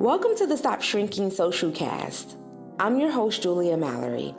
Welcome to the Stop Shrinking Socialcast. I'm your host, Julia Mallory.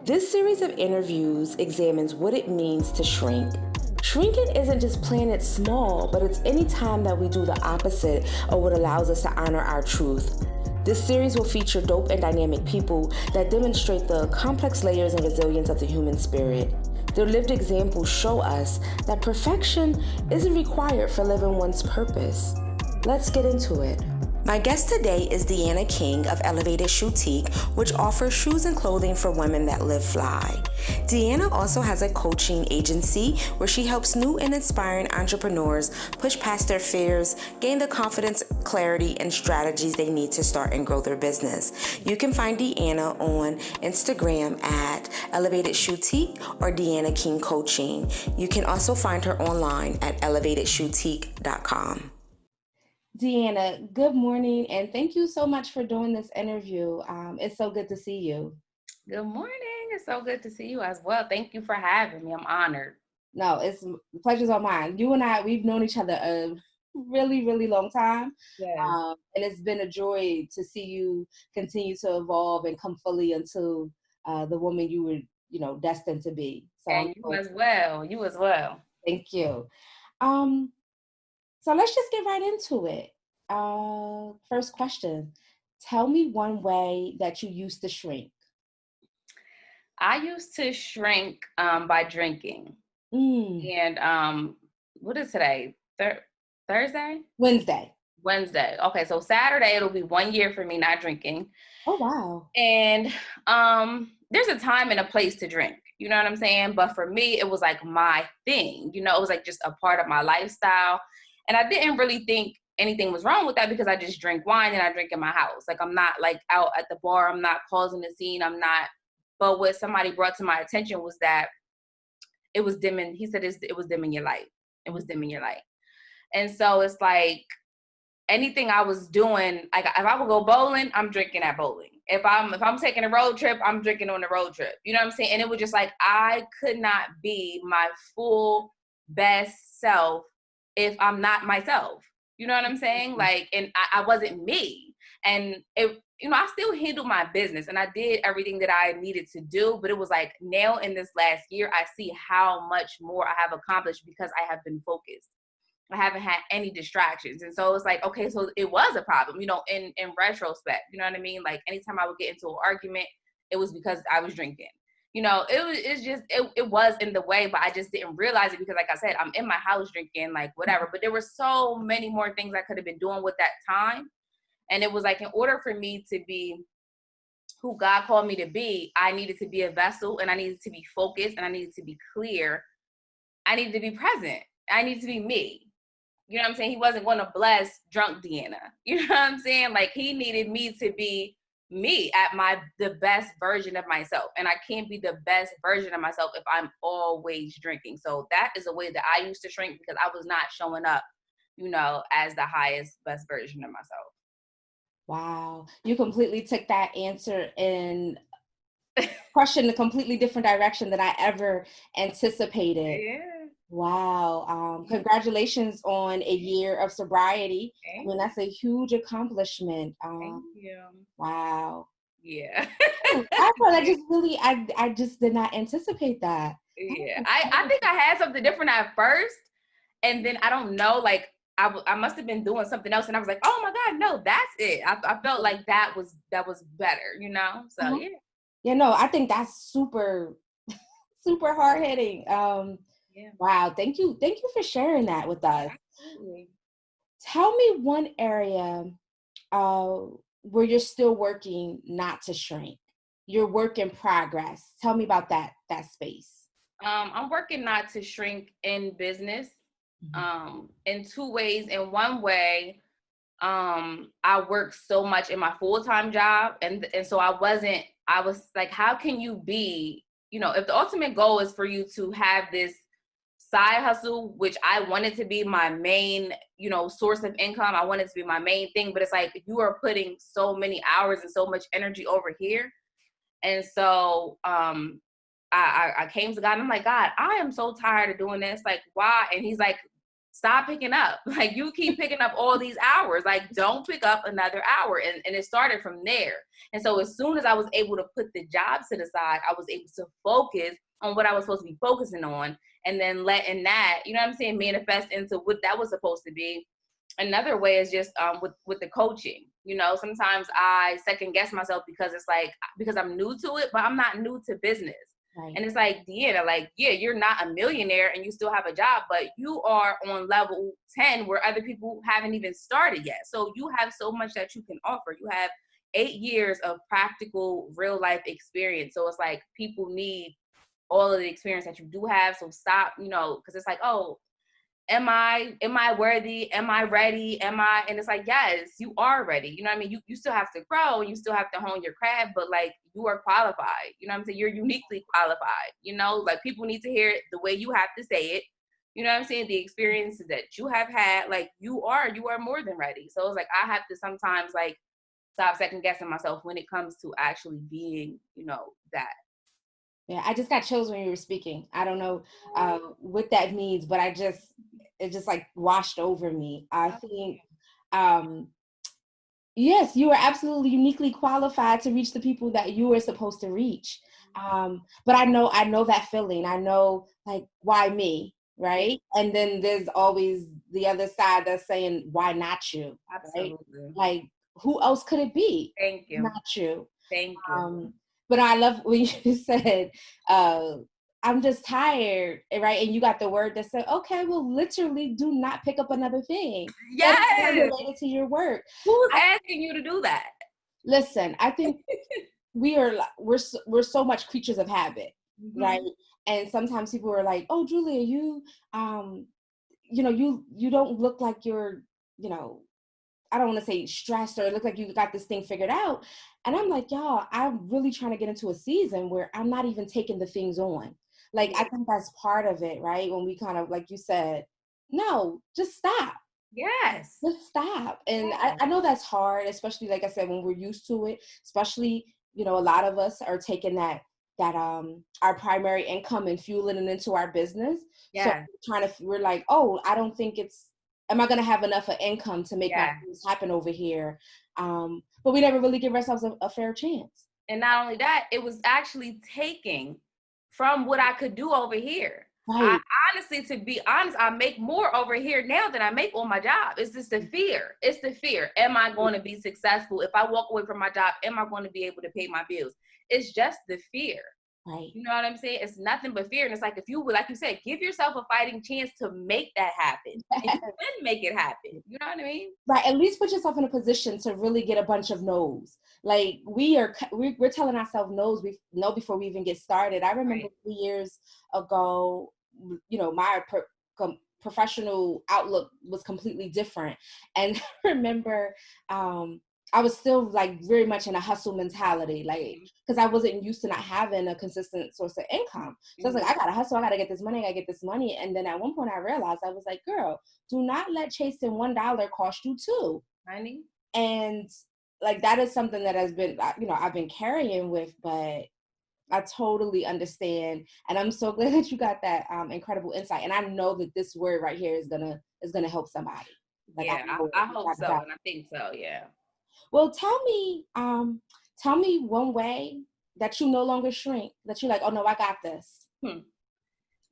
This series of interviews examines what it means to shrink. Shrinking isn't just playing it small, but it's any time that we do the opposite of what allows us to honor our truth. This series will feature dope and dynamic people that demonstrate the complex layers and resilience of the human spirit. Their lived examples show us that perfection isn't required for living one's purpose. Let's get into it. My guest today is Deanna King of Elevated Shoutique, which offers shoes and clothing for women that live fly. Deanna also has a coaching agency where she helps new and inspiring entrepreneurs push past their fears, gain the confidence, clarity, and strategies they need to start and grow their business. You can find Deanna on Instagram at Elevated Shoutique or Deanna King Coaching. You can also find her online at elevatedshoutique.com. Deanna, good morning, and thank you so much for doing this interview. It's so good to see you. Good morning. It's so good to see you as well. Thank you for having me. I'm honored. No, the pleasure's all mine. You and I, we've known each other a really, really long time. Yes. And it's been a joy to see you continue to evolve and come fully into the woman you were, destined to be. So and you as well. You as well. Thank you. So let's just get right into it. First question. Tell me one way that you used to shrink. I used to shrink by drinking. And what is today? Thursday? Wednesday. Okay, so Saturday it'll be 1 year for me not drinking. Oh, wow. And there's a time and a place to drink. You know what I'm saying? But for me, it was like my thing. It was like just a part of my lifestyle. And I didn't really think anything was wrong with that because I just drink wine and I drink in my house. Like I'm not like out at the bar. I'm not causing a scene. I'm not. But what somebody brought to my attention was that it was dimming. He said it was dimming your light. It was dimming your light. And so it's like anything I was doing, like if I would go bowling, I'm drinking at bowling. If I'm taking a road trip, I'm drinking on the road trip. You know what I'm saying? And it was just like I could not be my full best self if I'm not myself. You know what I'm saying? Like, and I wasn't me. And I still handled my business and I did everything that I needed to do, but it was like now in this last year, I see how much more I have accomplished because I have been focused. I haven't had any distractions. And so it's like, okay, so it was a problem, in retrospect, you know what I mean? Like anytime I would get into an argument, it was because I was drinking. It was in the way, but I just didn't realize it because like I said, I'm in my house drinking, like whatever, but there were so many more things I could have been doing with that time. And it was like, in order for me to be who God called me to be, I needed to be a vessel and I needed to be focused and I needed to be clear. I needed to be present. I needed to be me. You know what I'm saying? He wasn't going to bless drunk Deanna. You know what I'm saying? Like he needed me to be me at the best version of myself. And I can't be the best version of myself if I'm always drinking. So that is a way that I used to shrink because I was not showing up, as the highest, best version of myself. Wow. You completely took that answer and questioned a completely different direction than I ever anticipated. Yeah. Wow. Congratulations on a year of sobriety. I mean, that's a huge accomplishment. Thank you. Wow. Yeah. I just did not anticipate that. Yeah. I think I had something different at first. And then I don't know, like I must have been doing something else. And I was like, oh my God, no, that's it. I felt like that was better, So yeah. Yeah, no, I think that's super, super hard hitting. Yeah. Wow. Thank you for sharing that with us. Absolutely. Tell me one area where you're still working not to shrink. Your work in progress. Tell me about that space. I'm working not to shrink in business in two ways. In one way, I work so much in my full-time job. And so I was like, how can you be, if the ultimate goal is for you to have this side hustle, which I wanted to be my main, source of income. I wanted to be my main thing, but it's like you are putting so many hours and so much energy over here. And so I came to God and I'm like, God, I am so tired of doing this. Like, why? And he's like, stop picking up. Like, you keep picking up all these hours. Like, don't pick up another hour. And it started from there. And so as soon as I was able to put the jobs to the side, I was able to focus on what I was supposed to be focusing on, and then letting that, you know what I'm saying, manifest into what that was supposed to be. Another way is just with the coaching. You know, sometimes I second guess myself because it's like, because I'm new to it, but I'm not new to business. Right. And it's like, Deanna, like, yeah, you're not a millionaire and you still have a job, but you are on level 10 where other people haven't even started yet. So you have so much that you can offer. You have 8 years of practical real life experience. So it's like, people need all of the experience that you do have. So stop, you know, because it's like, oh, am I worthy? Am I ready? And it's like, yes, you are ready. You know what I mean? You still have to grow and you still have to hone your craft, but like, you are qualified. You know what I'm saying? You're uniquely qualified. You know, like, people need to hear it the way you have to say it. You know what I'm saying? The experiences that you have had, like, you are more than ready. So it's like, I have to sometimes like stop second guessing myself when it comes to actually being, you know, that. Yeah, I just got chills when you were speaking. I don't know what that means, but it just like washed over me. I think, yes, you are absolutely uniquely qualified to reach the people that you are supposed to reach. But I know that feeling. I know, like, why me, right? And then there's always the other side that's saying, why not you? Absolutely. Right? Like, who else could it be? Thank you. Not you. Thank you. But I love when you said, I'm just tired, right? And you got the word that said, okay, well, literally do not pick up another thing. Yes. That is related to your work. Who's asking you to do that? Listen, I think we're so much creatures of habit, right? And sometimes people are like, oh, Julia, you don't look like you're, you know, I don't want to say stressed or look like you got this thing figured out. And I'm like, y'all, I'm really trying to get into a season where I'm not even taking the things on. Like, I think that's part of it, right? When we kind of, like you said, no, just stop. Yes. Just stop. And I know that's hard, especially, like I said, when we're used to it, especially, you know, a lot of us are taking that our primary income and fueling it into our business. Yeah. So we're like, oh, I don't think am I going to have enough of income to make my things happen over here? But we never really give ourselves a fair chance. And not only that, it was actually taking from what I could do over here. Right. Honestly, to be honest, I make more over here now than I make on my job. It's just the fear. It's the fear. Am I going to be successful? If I walk away from my job, am I going to be able to pay my bills? It's just the fear. Right. You know what I'm saying? It's nothing but fear. And it's like, if you would, like you said, give yourself a fighting chance to make that happen. And you can make it happen. You know what I mean? Right. At least put yourself in a position to really get a bunch of no's. Like, we're telling ourselves no's before we even get started. I remember 3 years ago, you know, my professional outlook was completely different. And I remember, I was still like very much in a hustle mentality, like, because I wasn't used to not having a consistent source of income. So I was like, I gotta hustle, I gotta get this money. And then at one point I realized, I was like, girl, do not let chasing $1 cost you $2. Honey. And like, that is something that has been, you know, I've been carrying with, but I totally understand. And I'm so glad that you got that incredible insight. And I know that this word right here is gonna help somebody. Like, yeah, I hope so. And I think so, yeah. Well, tell me one way that you no longer shrink, that you're like, oh no, I got this.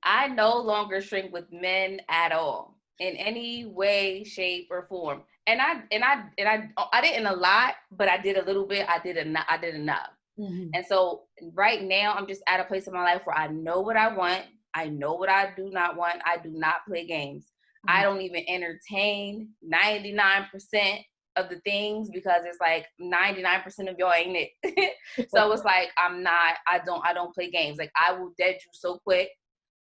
I no longer shrink with men at all, in any way, shape, or form. And I didn't a lot, but I did a little bit. I did enough. Mm-hmm. And so right now, I'm just at a place in my life where I know what I want. I know what I do not want. I do not play games. Mm-hmm. I don't even entertain 99% of the things, because it's like 99% of y'all ain't it. So it's like, I don't play games. Like, I will dead you so quick.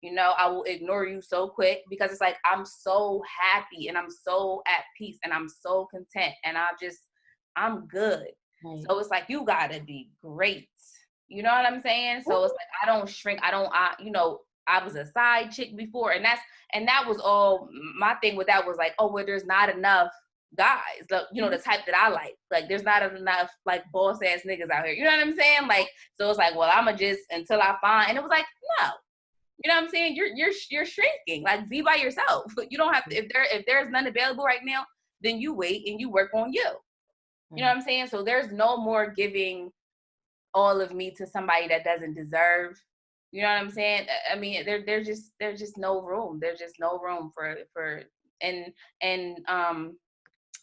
You know, I will ignore you so quick, because it's like, I'm so happy and I'm so at peace and I'm so content and I'm good. Right. So it's like, you gotta be great. You know what I'm saying? So it's like, I don't shrink. I was a side chick before, and that was all my thing with that was like, oh, well, there's not enough guys, you know, the type that I like there's not enough like boss ass niggas out here, you know what I'm saying? Like, so it's like, well, I'ma just until I find, and it was like, no, You know what I'm saying? You're shrinking. Like, be by yourself. You don't have to, if there's none available right now, then you wait and you work on you. You know what I'm saying? So there's no more giving all of me to somebody that doesn't deserve. You know what I'm saying? I mean, there's just no room. There's just no room for and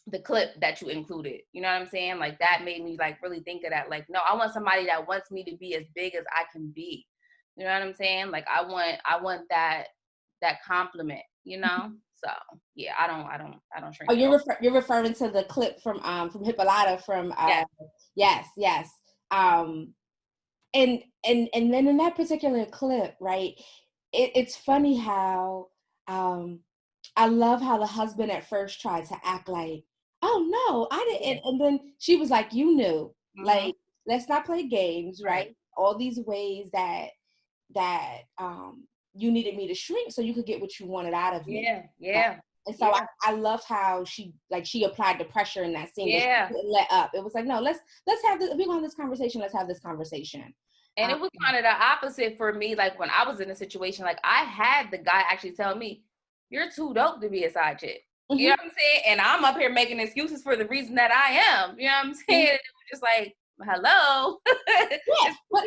the clip that you included. You know what I'm saying? Like, that made me like really think of that. Like, no, I want somebody that wants me to be as big as I can be. You know what I'm saying? Like, I want that compliment, you know? So yeah, I don't shrink. Oh, you're referring to the clip from Hippolyta from yes. And then in that particular clip, right? It's funny how I love how the husband at first tried to act like, oh no, I didn't, and then she was like, you knew, like, let's not play games, right? All these ways that you needed me to shrink so you could get what you wanted out of me. Yeah. And so I love how she applied the pressure in that scene. Yeah. She didn't let up. It was like, no, let's have this. We're going to have this conversation. Let's have this conversation. And it was kind of the opposite for me. Like, when I was in a situation, like, I had the guy actually tell me, you're too dope to be a side chick. Mm-hmm. You know what I'm saying? And I'm up here making excuses for the reason that I am. You know what I'm saying? Mm-hmm. And it was just like, hello. Yeah, but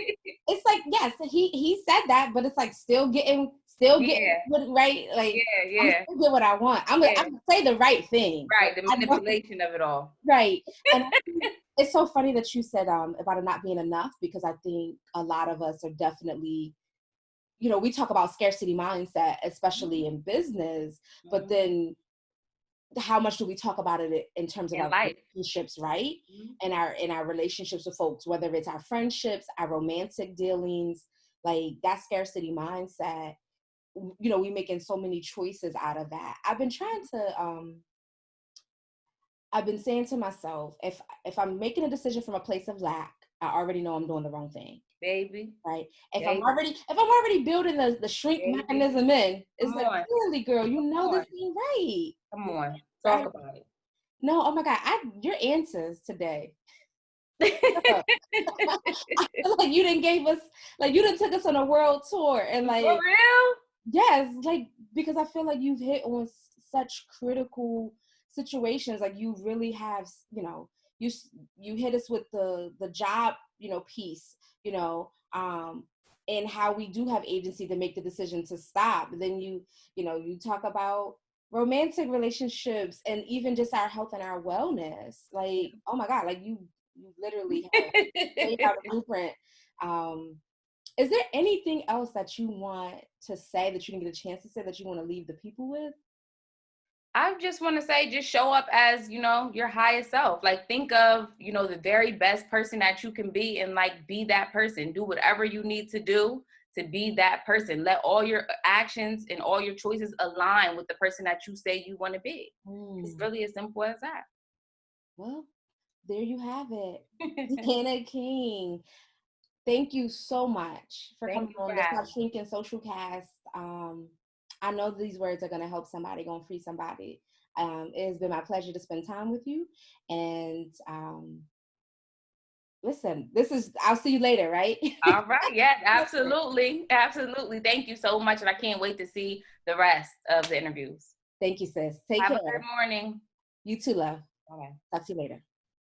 it's like, yes, he said that, but it's like still getting right. Like, yeah. I'm get what I want. I'm gonna say the right thing. Right, the manipulation of it all. Right. And it's so funny that you said about it not being enough, because I think a lot of us are definitely, you know, we talk about scarcity mindset, especially in business, but then how much do we talk about it in terms of our relationships, right? Mm-hmm. In our relationships with folks, whether it's our friendships, our romantic dealings, like that scarcity mindset, you know, we making so many choices out of that. I've been saying to myself, if I'm making a decision from a place of lack, I already know I'm doing the wrong thing. Baby. Right. If I'm already building the shrink mechanism in, it's like, really, girl, you know this ain't right. Come on. Talk about it. No, oh my God, your answers today. I feel like you didn't gave us, like, you done took us on a world tour, and like, for real? Yes, like, because I feel like you've hit on such critical situations. Like, you really have, you know, you hit us with the job, you know, piece, you know, and how we do have agency to make the decision to stop. And then you talk about romantic relationships and even just our health and our wellness. Like, oh my God, like you literally have laid out a blueprint. Is there anything else that you want to say that you didn't get a chance to say that you want to leave the people with? I just want to say, just show up as, you know, your highest self. Like, think of, you know, the very best person that you can be, and like, be that person. Do whatever you need to do to be that person. Let all your actions and all your choices align with the person that you say you want to be. It's really as simple as that. Well, there you have it. Deanna King. Thank you so much for coming on the Stop Shrinking Socialcast. I know these words are going to help somebody, going to free somebody. It has been my pleasure to spend time with you. And listen, I'll see you later, right? All right. Yes, absolutely. Absolutely. Thank you so much. And I can't wait to see the rest of the interviews. Thank you, sis. Take care. Have a good morning. You too, love. Okay. Talk to you later.